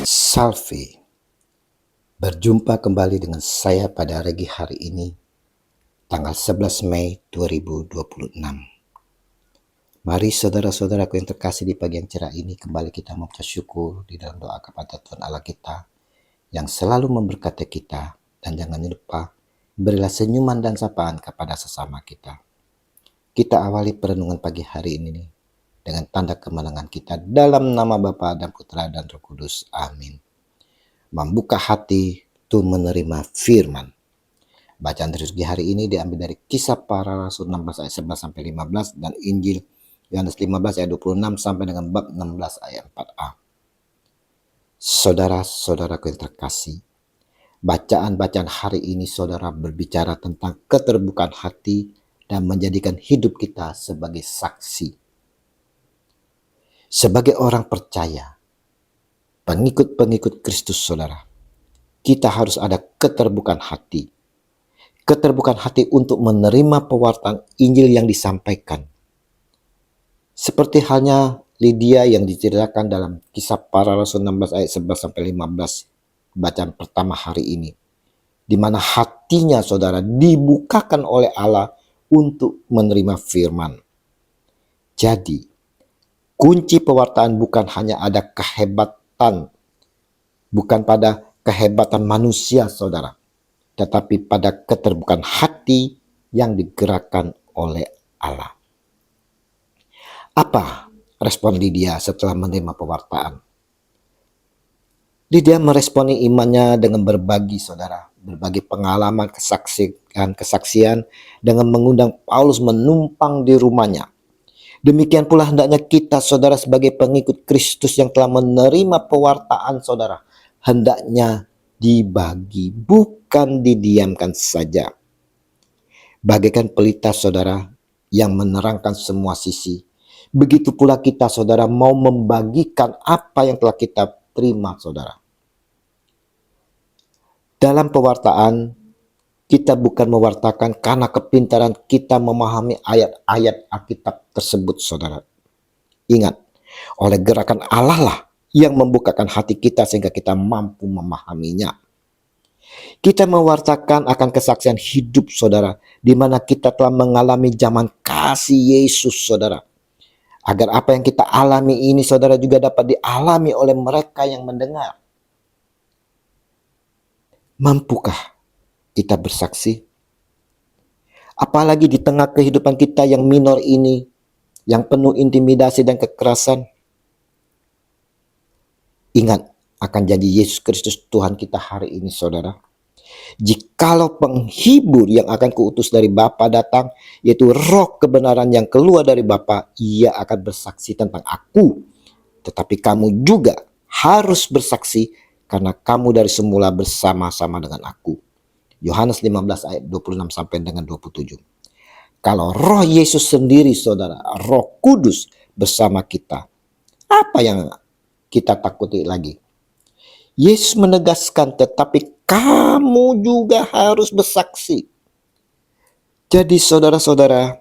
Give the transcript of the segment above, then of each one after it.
Salve, berjumpa kembali dengan saya pada pagi hari ini, tanggal 11 Mei 2026. Mari saudara-saudaraku yang terkasih, di pagi yang cerah ini kembali kita mengucap syukur di dalam doa kepada Tuhan Allah kita yang selalu memberkati kita, dan jangan lupa berilah senyuman dan sapaan kepada sesama kita. Kita awali perenungan pagi hari ini dengan tanda kemenangan kita dalam nama Bapa dan Putra dan Roh Kudus. Amin. Membuka hati untuk menerima firman. Bacaan liturgi hari ini diambil dari Kisah Para Rasul 16 ayat 11 sampai 15 dan Injil Yohanes 15 ayat 26 sampai dengan bab 16 ayat 4a. Saudara-saudaraku yang terkasih, bacaan-bacaan hari ini saudara berbicara tentang keterbukaan hati dan menjadikan hidup kita sebagai saksi. Sebagai orang percaya, pengikut-pengikut Kristus saudara, kita harus ada keterbukaan hati. Keterbukaan hati untuk menerima pewartaan Injil yang disampaikan. Seperti halnya Lydia yang diceritakan dalam Kisah Para Rasul 16 ayat 11 sampai 15, bacaan pertama hari ini, di mana hatinya saudara dibukakan oleh Allah untuk menerima firman. Jadi, kunci pewartaan bukan hanya ada kehebatan, bukan pada kehebatan manusia saudara, tetapi pada keterbukaan hati yang digerakkan oleh Allah. Apa respon Lydia setelah menerima pewartaan? Lydia meresponi imannya dengan berbagi saudara, berbagi pengalaman kesaksian dengan mengundang Paulus menumpang di rumahnya. Demikian pula hendaknya kita saudara sebagai pengikut Kristus yang telah menerima pewartaan saudara, hendaknya dibagi, bukan didiamkan saja. Bagaikan pelita saudara yang menerangkan semua sisi, begitu pula kita saudara mau membagikan apa yang telah kita terima saudara. Dalam pewartaan, kita bukan mewartakan karena kepintaran kita memahami ayat-ayat Alkitab tersebut saudara. Ingat, oleh gerakan Allah lah yang membukakan hati kita sehingga kita mampu memahaminya. Kita mewartakan akan kesaksian hidup saudara, di mana kita telah mengalami zaman kasih Yesus saudara. Agar apa yang kita alami ini saudara juga dapat dialami oleh mereka yang mendengar. Mampukah kita bersaksi? Apalagi di tengah kehidupan kita yang minor ini, yang penuh intimidasi dan kekerasan. Ingat akan janji Yesus Kristus Tuhan kita hari ini saudara. Jikalau penghibur yang akan kuutus dari Bapa datang, yaitu roh kebenaran yang keluar dari Bapa, ia akan bersaksi tentang aku. Tetapi kamu juga harus bersaksi karena kamu dari semula bersama-sama dengan aku. Yohanes 15 ayat 26 sampai dengan 27. Kalau roh Yesus sendiri saudara, Roh Kudus bersama kita, apa yang kita takuti lagi? Yesus menegaskan, tetapi kamu juga harus bersaksi. Jadi saudara-saudara,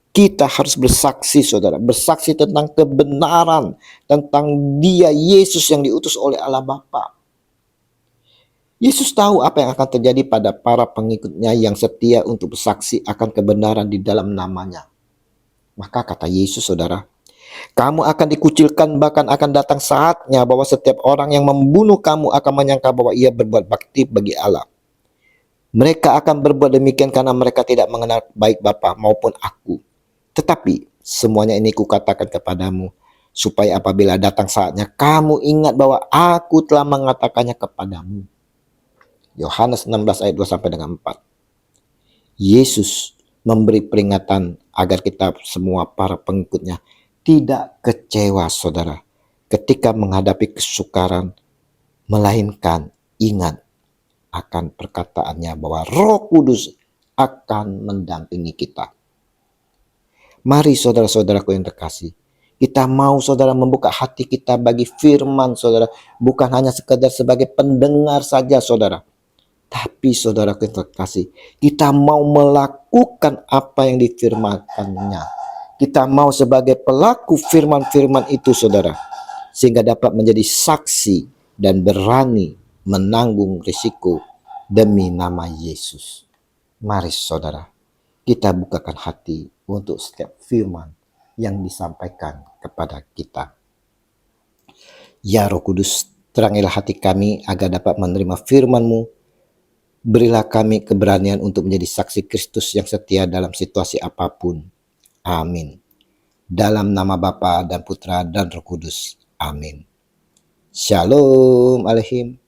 kita harus bersaksi saudara, bersaksi tentang kebenaran, tentang Dia Yesus yang diutus oleh Allah Bapa. Yesus tahu apa yang akan terjadi pada para pengikutnya yang setia untuk bersaksi akan kebenaran di dalam namanya. Maka kata Yesus saudara, kamu akan dikucilkan, bahkan akan datang saatnya bahwa setiap orang yang membunuh kamu akan menyangka bahwa ia berbuat bakti bagi Allah. Mereka akan berbuat demikian karena mereka tidak mengenal baik Bapa maupun aku. Tetapi semuanya ini kukatakan kepadamu, supaya apabila datang saatnya kamu ingat bahwa aku telah mengatakannya kepadamu. Yohanes 16 ayat 2 sampai dengan 4. Yesus memberi peringatan agar kita semua para pengikutnya tidak kecewa saudara ketika menghadapi kesukaran, melainkan ingat akan perkataannya bahwa Roh Kudus akan mendampingi kita. Mari saudara-saudaraku yang terkasih, kita mau saudara membuka hati kita bagi firman saudara, bukan hanya sekedar sebagai pendengar saja saudara. Tapi saudaraku yang terkasih, kita mau melakukan apa yang difirmankannya. Kita mau sebagai pelaku firman-firman itu saudara, sehingga dapat menjadi saksi dan berani menanggung risiko demi nama Yesus. Mari saudara, kita bukakan hati untuk setiap firman yang disampaikan kepada kita. Ya Roh Kudus, terangilah hati kami agar dapat menerima firman-Mu. Berilah kami keberanian untuk menjadi saksi Kristus yang setia dalam situasi apapun. Amin. Dalam nama Bapa dan Putra dan Roh Kudus. Amin. Shalom Aleichem.